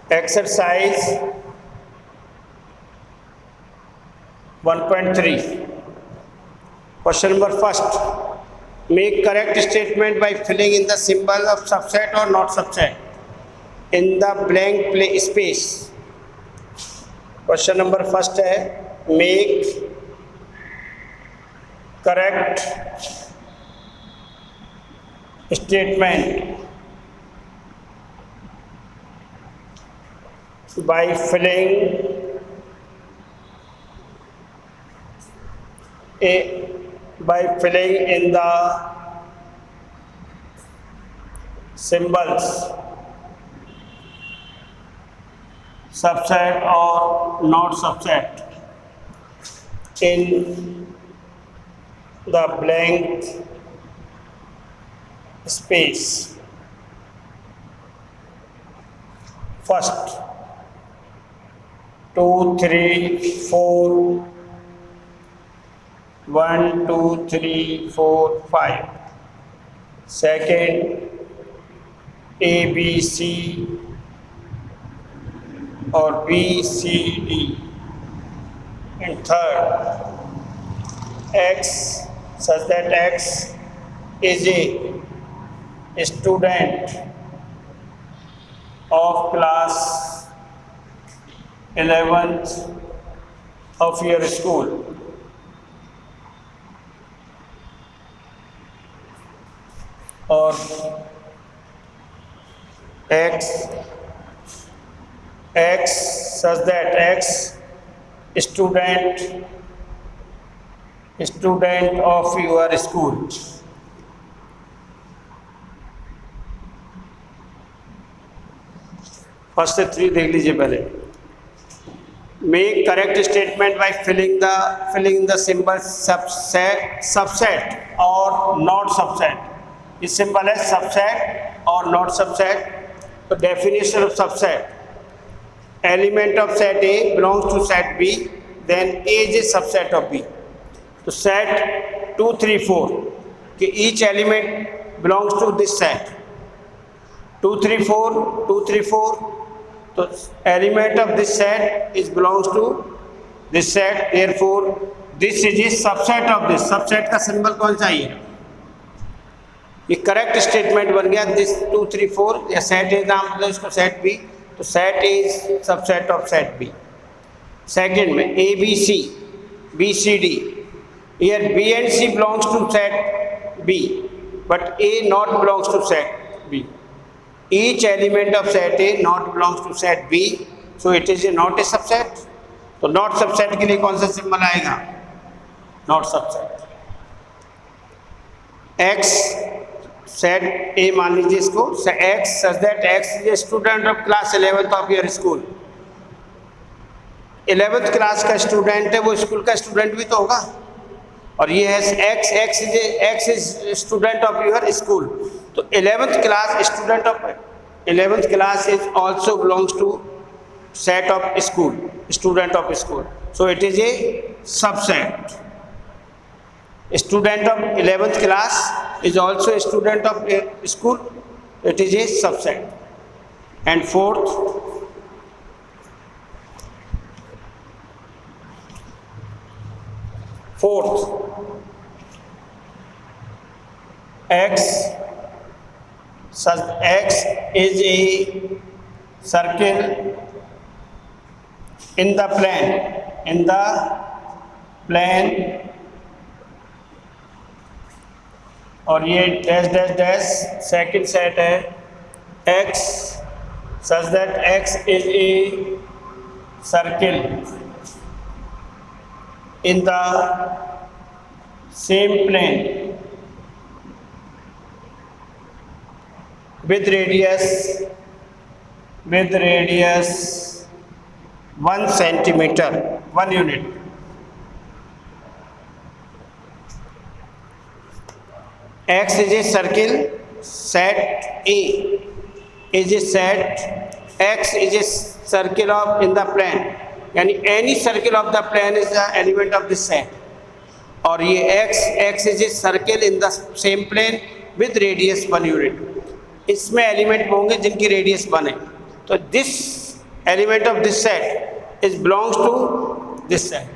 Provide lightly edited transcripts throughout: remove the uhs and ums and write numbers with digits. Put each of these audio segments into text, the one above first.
Exercise 1.3. Question number first. Make correct statement by filling in the symbol of subset or not subset in the blank space. Question number first है make correct statement by filling in the symbols subset or not subset in the blank space. First, 2, 3, 4, 1, 2, 3, 4, 5. Second, A, B, C or B, C, D. And third, X, such that X is a student of class 11th of your school. Or X such that X student of your school. First से 3 देख लीजिए पहले. Make correct statement by filling the symbol subset और not subset. ये सिंबल है subset और not subset. तो definition of subset, element of set A belongs to set B, then A is a subset of B. तो set 2, 3, 4 कि each element belongs to this set 2, 3, 4. तो element of this set is belongs to this set, therefore this is a subset of this. Subset का symbol कौन सा है? ये correct statement बन गया. दिस 2, 3, 4 या सेट ए नाम दो इसको सेट बी. तो set is subset of set B. Second में A B C, B C D. Here B and C belongs to set B, but A not belongs to set B. Each element of set A not belongs to set B, so it is not a subset. तो not subset के लिए कौन सा symbol आएगा? Not subset. X set A मान लीजिए इसको. X such that X is a student of class 11th of your school. 11th class का स्टूडेंट है, वो स्कूल का स्टूडेंट भी तो होगा. और ये है X is student of your school. तो 11th class student of 11th class is also belongs to set of school, student of school. So it is a subset. Student of 11th class is also student of school. It is a subset. And fourth, X is a circle in the plane, और ये dash dash dash second set है. X such that X is a circle in the same plane with radius 1 centimeter, 1 unit. X is a circle, set A is a set, X is a circle of in the plane, यानी any circle of the plane is the element of this set. और ये x is a circle in the same plane with radius 1 unit. इसमें element होंगे जिनकी radius 1 है. तो this element of this set is belongs to this set.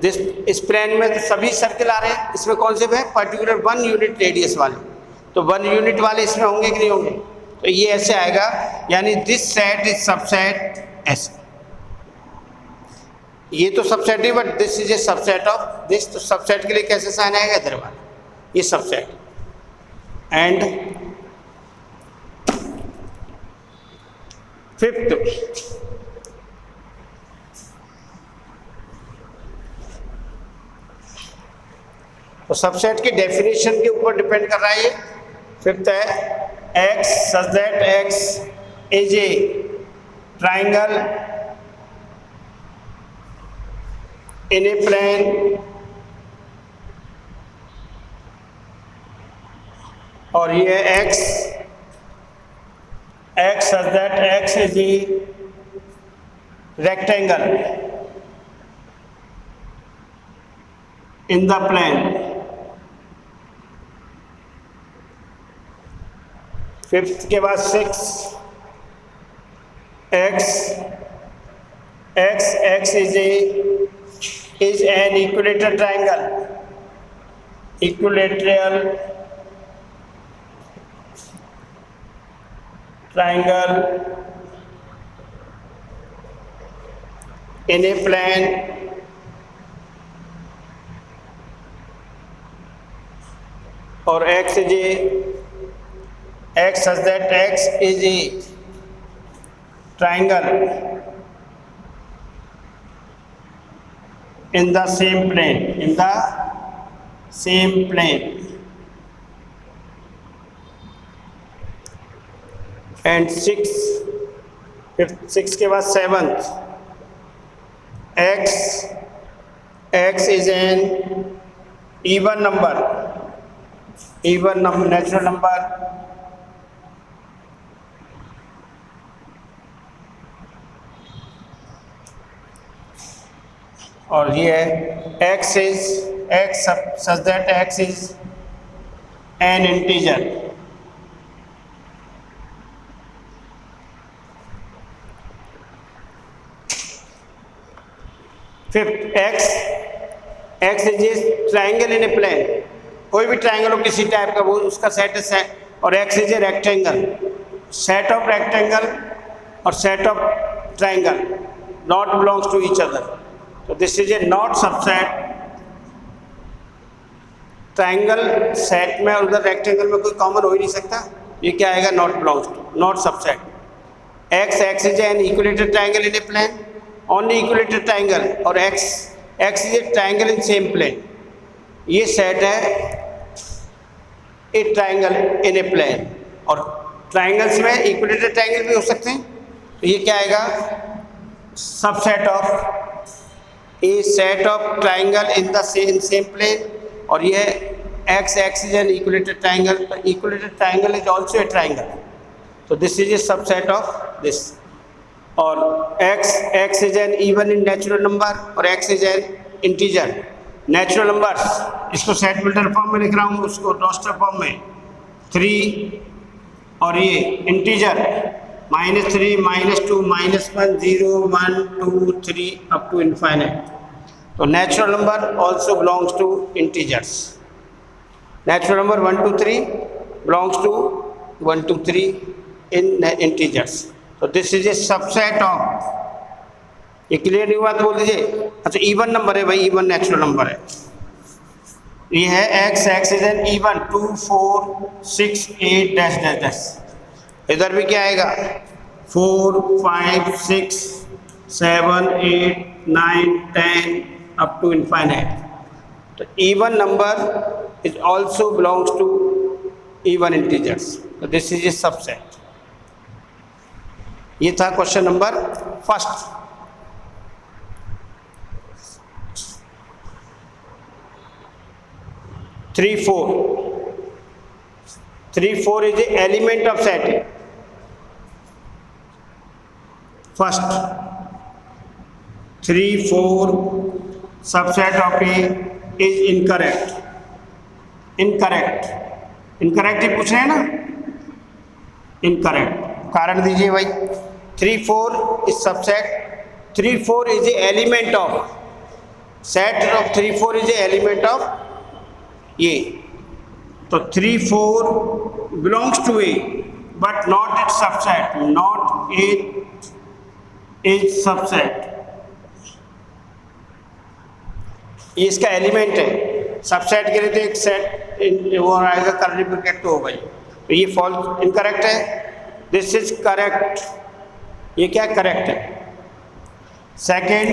This इस plane में तो सभी सर्किल आ रहे हैं, इसमें कौन से है पर्टिकुलर 1 यूनिट रेडियस वाले, तो 1 यूनिट वाले इसमें होंगे कि नहीं होंगे, तो ये ऐसे आएगा, यानी दिस सेट इज सबसेट ऐसे। ये तो सबसेट है but this is a subset of this, तो सबसेट के लिए कैसे साइन आएगा इधर वाला, ये सबसेट। एंड फिफ्थ, तो सबसेट की डेफिनेशन के ऊपर डिपेंड कर रहा है ये। फिफ्थ है X such that X is a triangle in a plane, और ये X such that X is a rectangle in the plane. Fifth के बाद 6 X is an equilateral triangle, equilateral triangle in a plane, और x such that x is a triangle in the same plane, and 6 के बाद 7th x is an even number, natural number, और ये है x such that x is an integer, fifth x is a triangle in a plane, कोई भी triangle हो किसी type का वो उसका सेट है सेट, और x is a rectangle, set of rectangle और set of triangle not belongs to each other, तो this is a not subset. Triangle set में और उधर रेक्टेंगल में कोई कॉमन हो ही नहीं सकता, ये क्या आएगा not belongs to, not subset. X is an equilateral triangle in a plane, only equilateral triangle, और X is a triangle in same plane, ये सेट है a triangle in a plane, और ट्राइंगल्स में इक्विलेटरल ट्राइंगल भी हो सकते हैं, तो ये क्या आएगा subset of a set of triangle in the same plane, और ये X is an equilateral triangle, तो equilateral triangle is also a triangle, तो this is a subset of this. और X is an even in natural number, और X is an integer. Natural numbers इसको set builder form में लिख रहा हूँ, उसको रोस्टर फॉर्म में 3, और ये इंटीजर -3, -2, -1, 0, 1, 2, 3 अप टू इनफाइनाइट, तो natural number also belongs to integers. Natural number 1, 2, 3 belongs to 1, 2, 3 in integers, तो this is a subset of, ये क्लियर नहीं हुआ तो बोल दीजिए। अच्छा इवन नंबर है भाई, इवन नेचुरल नंबर है, ये है x is an even 2, 4, 6, 8 dash dash dash, इधर भी क्या आएगा 4, 5, 6, 7, 8, 9, 10 अप टू इनफाइनाइट, तो even number is also belongs to even integers, तो दिस इज ए सबसेट। ये था question number first. Three four is a element of set. First 3, 4 subset of A is incorrect ही पूछ रहे हैं ना, incorrect, कारण दीजिए भाई। 3 4 is subset. 3 4 is the element of set of 3 4 is the element of A. तो 3 4 belongs to A but not its subset. Not it is subset. ये इसका एलिमेंट है. सबसेट के लिए तो एक सेट वो आएगा, कर्ली ब्रैकेट तो होगा ही. तो ये फॉल्स इनकरेक्ट है. This is correct. ये क्या करेक्ट है? Second,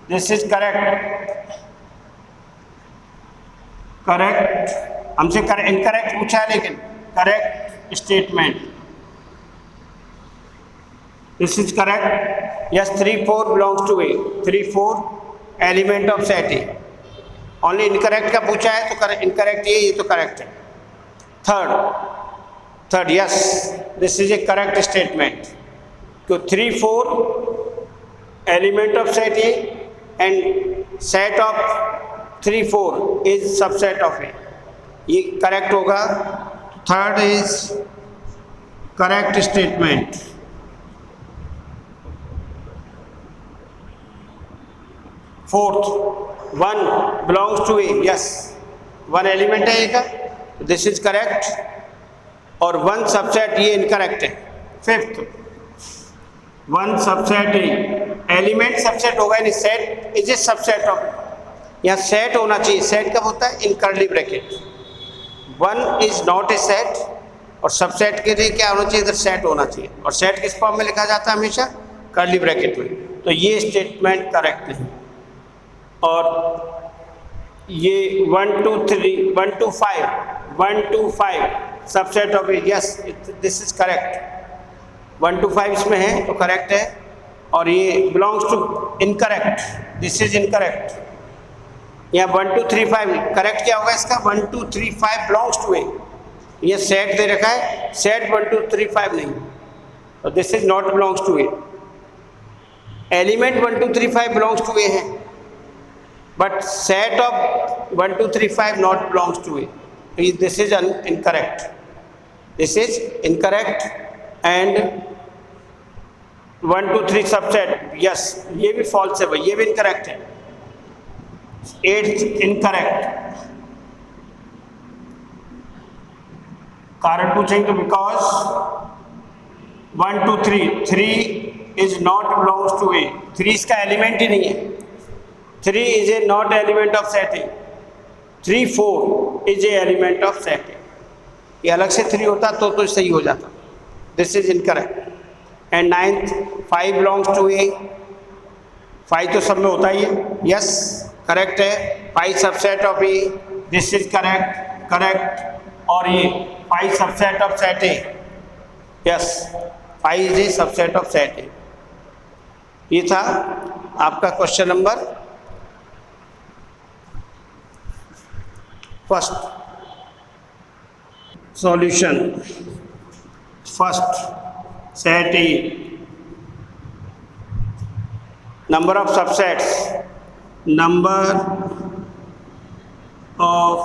this is correct. Correct हमसे इनकरेक्ट पूछा है, लेकिन correct statement. This is correct. Yes 3 4 belongs to A. 3 4 element of set A. Only incorrect का पूछा है तो इनकरेक्ट ये तो करेक्ट है. Third yes this is a correct statement. तो 3 4 element of set A and set of 3 4 is subset of A. ये correct होगा. Third is correct statement. Fourth, 1 belongs to A. Yes 1 element है A का, this is correct. और 1 subset ये incorrect है. Fifth, 1 subset A. Element subset होगा नहीं, set is a subset of. यहाँ सेट होना चाहिए. सेट कब होता है? In curly bracket. 1 is not a set. और सबसेट के लिए क्या होना चाहिए? इधर सेट होना चाहिए. और सेट किस फॉर्म में लिखा जाता है? हमेशा कर्ली ब्रैकेट में. तो ये स्टेटमेंट करेक्ट नहीं. और ये 1 2 3 1 2 5 subset of A. Yes this is correct. 1 2 5 इसमें है तो करेक्ट है. और ये belongs to incorrect. This is incorrect. यहाँ 1 2 3 5 करेक्ट क्या होगा इसका? 1 2 3 5 बिलोंग्स टू ए. ये सेट दे रखा है, सेट 1 2 3 5 नहीं. तो this is not belongs to A. Element 1 2 3 5 belongs to A है, but set of 1 2 3 5 not belongs to A. This is incorrect. This is incorrect. And 1 2 3 subset, yes ये भी false है भाई, ये भी incorrect है. 8 incorrect. कारण पूछेंगे तो because 1 2 3 is not belongs to A. 3 इसका एलिमेंट ही नहीं है. 3 is a not element of set A. 3 4 is a element of set A. ये अलग से 3 होता तो सही हो जाता. This is incorrect. And 9th 5 belongs to A. 5 तो सब में होता ही है. Yes correct है. 5 subset of A. This is correct. और ये 5 subset of set A. Yes 5 is a subset of set A. ये था आपका question number first. Solution. First, set A. Number of subsets. Number of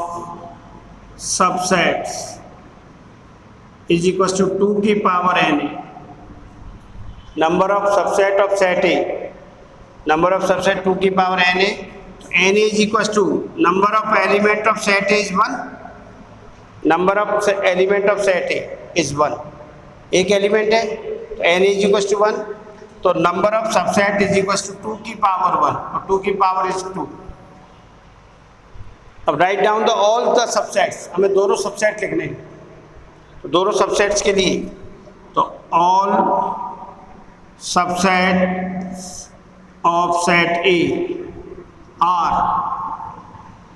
subsets is equal to 2 की power n. Number of subset of set A. Number of subset 2 की power n है. n is equals to number of element of set A is 1. number of element of set A is 1. एक element है तो n is equals to 1. तो number of subset is equals to 2 की power 1 और 2 की power is 2. अब write down the all the subsets. हमें दोनों सबसेट लिखने हैं. तो दोनों सबसेट्स के लिए तो all subsets of set A R.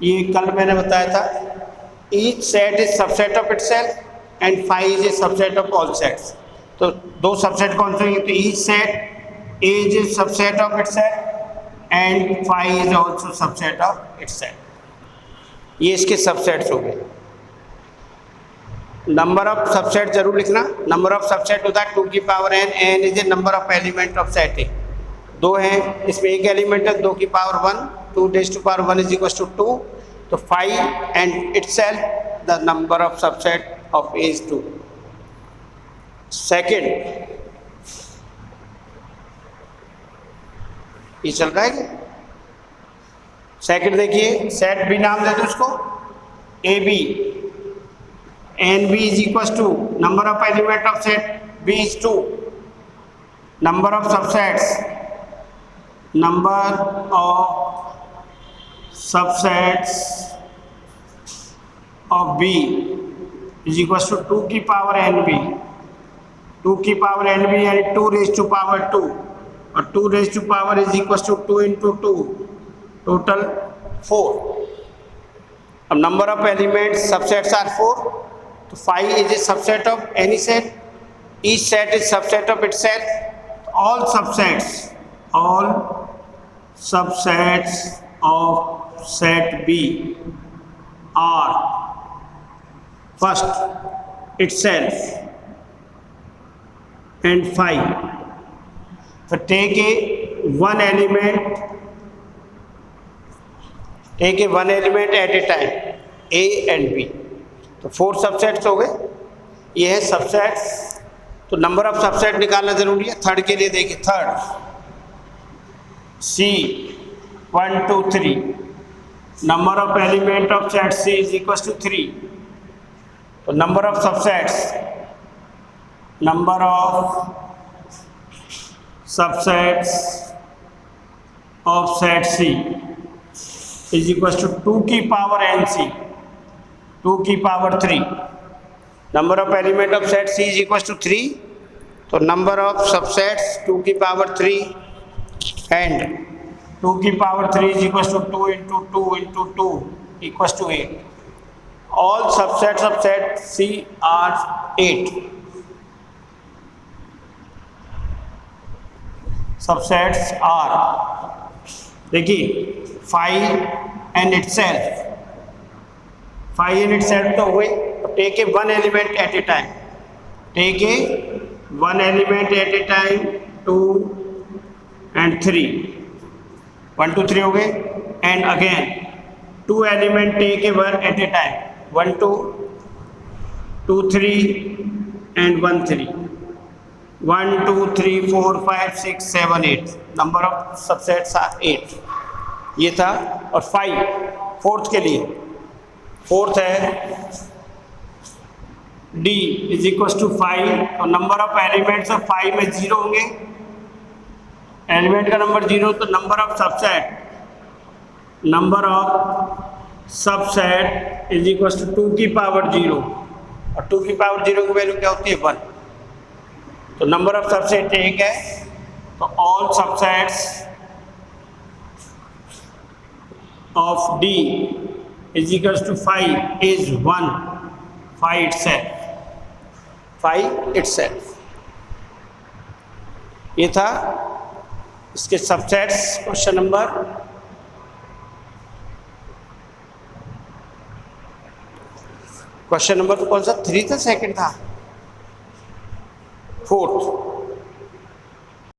ये कल मैंने बताया था. Each set is subset of itself and 5 is a subset of all sets. तो 2 सबसेट कौन से होंगे? तो each set A is subset of itself and 5 is also subset of itself. ये इसके सबसेट्स हो गए. नंबर ऑफ सबसेट जरूर लिखना. नंबर ऑफ सबसेट होता है 2 की power n. n is a number of element of set ए. 2 हैं, इसमें एक एलिमेंट है 2 की power 1. 2 raised to power 1 is equals to 2. तो 5 and itself the number of subset of A is 2. Second, ये चल रहा है क्या? सेकंड देखिए, सेट बी नाम दे दो उसको, A B, N B is equal to number of element of set B is 2, number of subsets of B is equal to 2 की पावर एन बी, 2 की पावर एन बी यानी 2 raise to power 2, और 2 raise to power is equal to 2 into 2, total 4. अब number of element subsets are 4, तो 5 is a subset of any set, each set is subset of itself. all subsets of set B are first itself and 5. So take a one element at a time, A and B. तो 4 subsets हो गए. ये है subsets. तो number of subset निकालना जरूरी है. Third के लिए देखिए, third C 1 2 3, number of element of set C is equal to 3. तो number of subsets of set C is equal to 2 की पावर NC, 2 की power 3. Number of element of set C is equal to 3. तो number of subsets 2 की power 3 and 2 की power 3 is equal to 2 into 2 into 2 equal to 8. All subsets of set C are 8. Subsets are, देखिए 5 and itself, 5 and itself तो हुए. Take a one element at a time, take a one element at a time, 2 and 3, 1 2 3 हो गए. And again 2 element take a one at a time, 1 2 2 3 and 1 3, 1 2 3 4 5 6 7 8. Number of subsets are 8. ये था. और 5 fourth के लिए, fourth है D is equal to 5. और number of elements of 5 में 0 होंगे. एलिमेंट का नंबर 0, तो number of subset is equal to 2 की पावर 0. और 2 की पावर 0 की वैल्यू क्या होती है? 1. तो नंबर ऑफ सबसेट 1 है. तो all subsets of D is equal to 5 is 1, 5 itself. ये था इसके सबसेट्स. क्वेश्चन नंबर तो कौन सा? 3 था, सेकंड था, 4th.